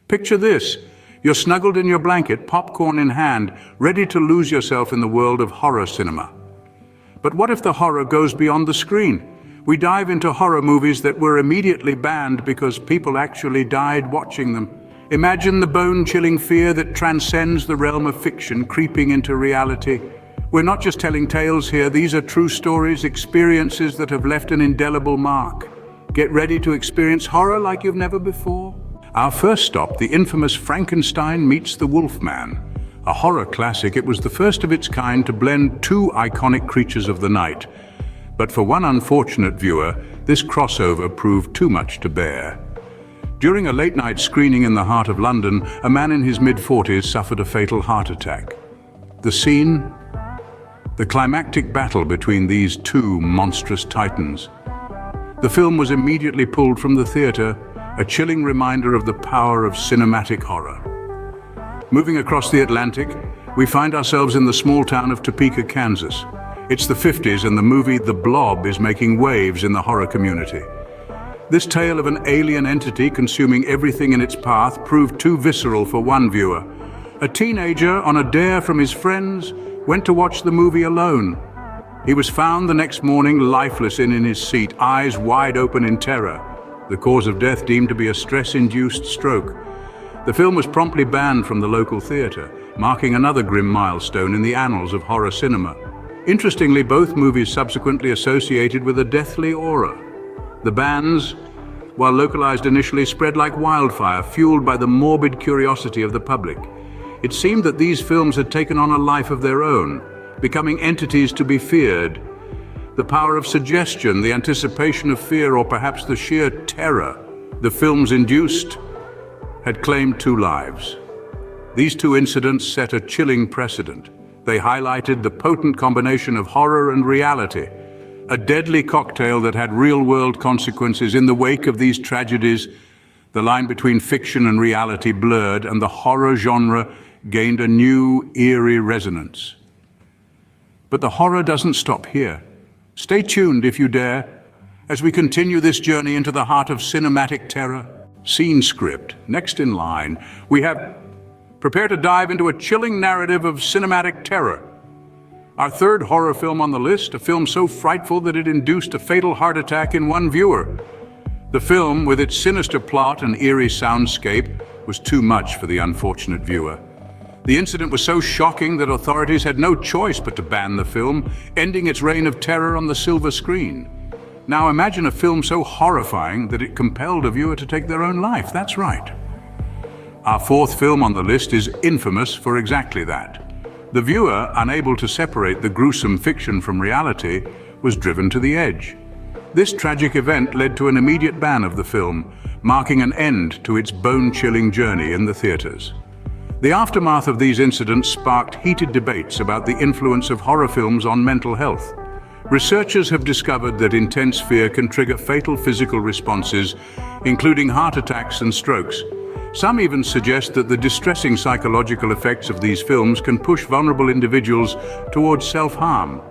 Picture this. You're snuggled in your blanket, popcorn in hand, ready to lose yourself in the world of horror cinema. But what if the horror goes beyond the screen? We dive into horror movies that were immediately banned because people actually died watching them. Imagine the bone-chilling fear that transcends the realm of fiction creeping into reality. We're not just telling tales here, these are true stories, experiences that have left an indelible mark. Get ready to experience horror like you've never before. Our first stop, the infamous Frankenstein meets the Wolfman. A horror classic, it was the first of its kind to blend two iconic creatures of the night. But for one unfortunate viewer, this crossover proved too much to bear. During a late-night screening in the heart of London, a man in his mid-40s suffered a fatal heart attack. The scene? The climactic battle between these two monstrous titans. The film was immediately pulled from the theater, a chilling reminder of the power of cinematic horror. Moving across the Atlantic, we find ourselves in the small town of Topeka, Kansas. It's the 50s and the movie The Blob is making waves in the horror community. This tale of an alien entity consuming everything in its path proved too visceral for one viewer. A teenager, on a dare from his friends, went to watch the movie alone. He was found the next morning lifeless in his seat, eyes wide open in terror. The cause of death deemed to be a stress-induced stroke. The film was promptly banned from the local theater, marking another grim milestone in the annals of horror cinema. Interestingly, both movies subsequently associated with a deathly aura. The bans, while localized initially, spread like wildfire, fueled by the morbid curiosity of the public. It seemed that these films had taken on a life of their own, becoming entities to be feared. The power of suggestion, the anticipation of fear, or perhaps the sheer terror the films induced, had claimed two lives. These two incidents set a chilling precedent. They highlighted the potent combination of horror and reality, a deadly cocktail that had real-world consequences. In the wake of these tragedies, the line between fiction and reality blurred, and the horror genre gained a new, eerie resonance. But the horror doesn't stop here. Stay tuned, if you dare, as we continue this journey into the heart of cinematic terror. Scene script. Next in line, we have prepare to dive into a chilling narrative of cinematic terror. Our third horror film on the list, a film so frightful that it induced a fatal heart attack in one viewer. The film, with its sinister plot and eerie soundscape, was too much for the unfortunate viewer. The incident was so shocking that authorities had no choice but to ban the film, ending its reign of terror on the silver screen. Now imagine a film so horrifying that it compelled a viewer to take their own life. That's right. Our fourth film on the list is infamous for exactly that. The viewer, unable to separate the gruesome fiction from reality, was driven to the edge. This tragic event led to an immediate ban of the film, marking an end to its bone-chilling journey in the theaters. The aftermath of these incidents sparked heated debates about the influence of horror films on mental health. Researchers have discovered that intense fear can trigger fatal physical responses, including heart attacks and strokes. Some even suggest that the distressing psychological effects of these films can push vulnerable individuals towards self-harm.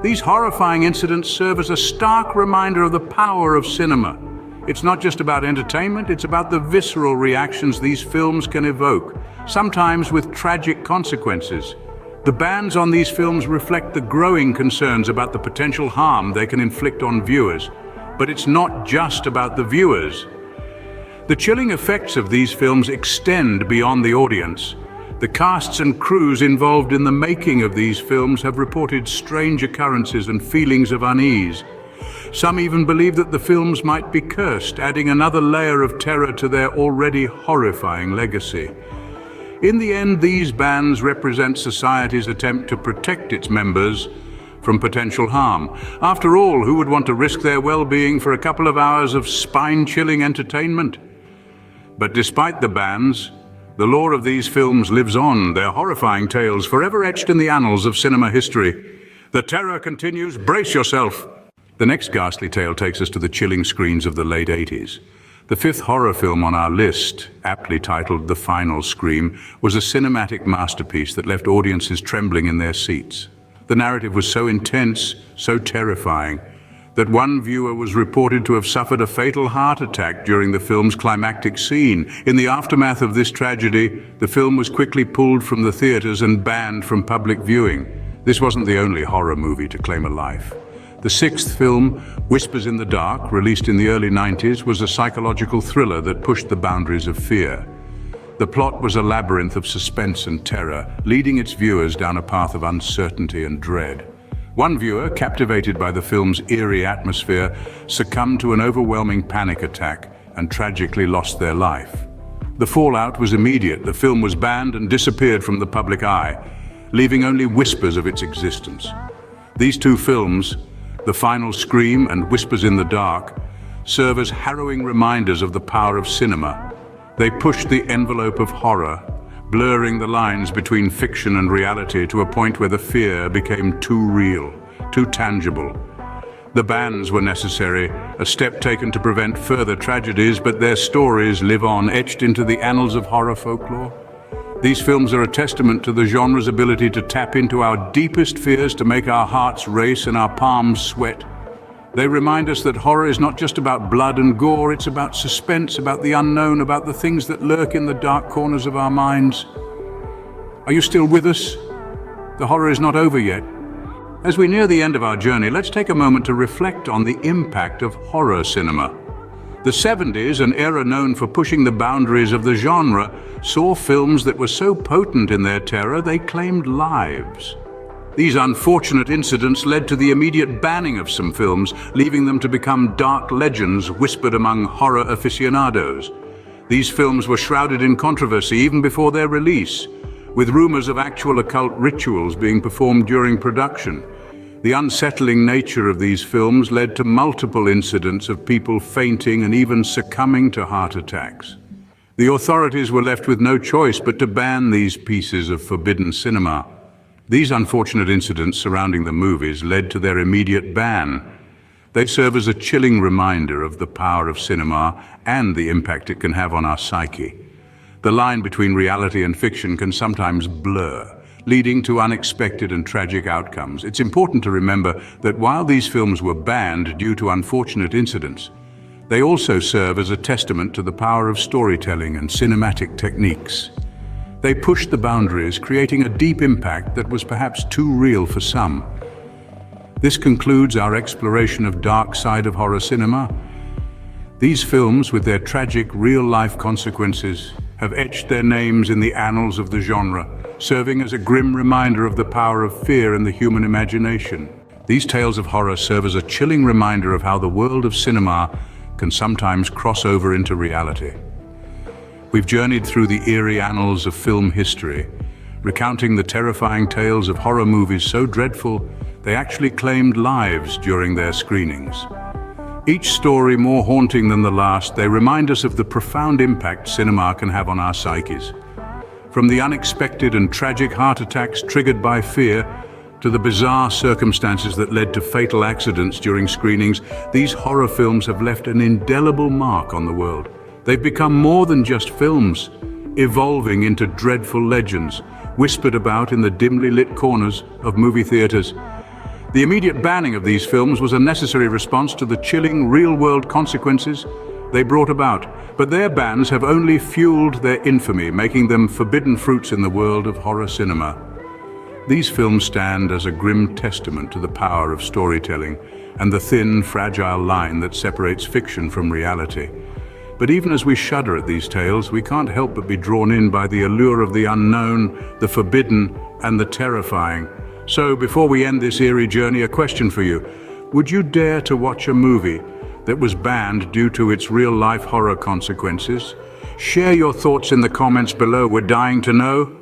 These horrifying incidents serve as a stark reminder of the power of cinema. It's not just about entertainment, it's about the visceral reactions these films can evoke, sometimes with tragic consequences. The bans on these films reflect the growing concerns about the potential harm they can inflict on viewers. But it's not just about the viewers. The chilling effects of these films extend beyond the audience. The casts and crews involved in the making of these films have reported strange occurrences and feelings of unease. Some even believe that the films might be cursed, adding another layer of terror to their already horrifying legacy. In the end, these bans represent society's attempt to protect its members from potential harm. After all, who would want to risk their well-being for a couple of hours of spine-chilling entertainment? But despite the bans, the lore of these films lives on, their horrifying tales forever etched in the annals of cinema history. The terror continues. Brace yourself. The next ghastly tale takes us to the chilling screens of the late 80s. The fifth horror film on our list, aptly titled The Final Scream, was a cinematic masterpiece that left audiences trembling in their seats. The narrative was so intense, so terrifying, that one viewer was reported to have suffered a fatal heart attack during the film's climactic scene. In the aftermath of this tragedy, the film was quickly pulled from the theaters and banned from public viewing. This wasn't the only horror movie to claim a life. The sixth film, Whispers in the Dark, released in the early 90s, was a psychological thriller that pushed the boundaries of fear. The plot was a labyrinth of suspense and terror, leading its viewers down a path of uncertainty and dread. One viewer, captivated by the film's eerie atmosphere, succumbed to an overwhelming panic attack and tragically lost their life. The fallout was immediate. The film was banned and disappeared from the public eye, leaving only whispers of its existence. These two films, The Final Scream and Whispers in the Dark, serve as harrowing reminders of the power of cinema. They pushed the envelope of horror, blurring the lines between fiction and reality to a point where the fear became too real, too tangible. The bans were necessary, a step taken to prevent further tragedies, but their stories live on, etched into the annals of horror folklore. These films are a testament to the genre's ability to tap into our deepest fears, to make our hearts race and our palms sweat. They remind us that horror is not just about blood and gore, it's about suspense, about the unknown, about the things that lurk in the dark corners of our minds. Are you still with us? The horror is not over yet. As we near the end of our journey, let's take a moment to reflect on the impact of horror cinema. The 70s, an era known for pushing the boundaries of the genre, saw films that were so potent in their terror they claimed lives. These unfortunate incidents led to the immediate banning of some films, leaving them to become dark legends whispered among horror aficionados. These films were shrouded in controversy even before their release, with rumors of actual occult rituals being performed during production. The unsettling nature of these films led to multiple incidents of people fainting and even succumbing to heart attacks. The authorities were left with no choice but to ban these pieces of forbidden cinema. These unfortunate incidents surrounding the movies led to their immediate ban. They serve as a chilling reminder of the power of cinema and the impact it can have on our psyche. The line between reality and fiction can sometimes blur, leading to unexpected and tragic outcomes. It's important to remember that while these films were banned due to unfortunate incidents, they also serve as a testament to the power of storytelling and cinematic techniques. They pushed the boundaries, creating a deep impact that was perhaps too real for some. This concludes our exploration of dark side of horror cinema. These films, with their tragic, real-life consequences, have etched their names in the annals of the genre, serving as a grim reminder of the power of fear in the human imagination. These tales of horror serve as a chilling reminder of how the world of cinema can sometimes cross over into reality. We've journeyed through the eerie annals of film history, recounting the terrifying tales of horror movies so dreadful they actually claimed lives during their screenings. Each story more haunting than the last, they remind us of the profound impact cinema can have on our psyches. From the unexpected and tragic heart attacks triggered by fear, to the bizarre circumstances that led to fatal accidents during screenings, these horror films have left an indelible mark on the world. They've become more than just films, evolving into dreadful legends, whispered about in the dimly lit corners of movie theaters. The immediate banning of these films was a necessary response to the chilling real-world consequences they brought about, but their bans have only fueled their infamy, making them forbidden fruits in the world of horror cinema. These films stand as a grim testament to the power of storytelling and the thin, fragile line that separates fiction from reality. But even as we shudder at these tales, we can't help but be drawn in by the allure of the unknown, the forbidden, and the terrifying. So, before we end this eerie journey, a question for you. Would you dare to watch a movie that was banned due to its real-life horror consequences? Share your thoughts in the comments below. We're dying to know.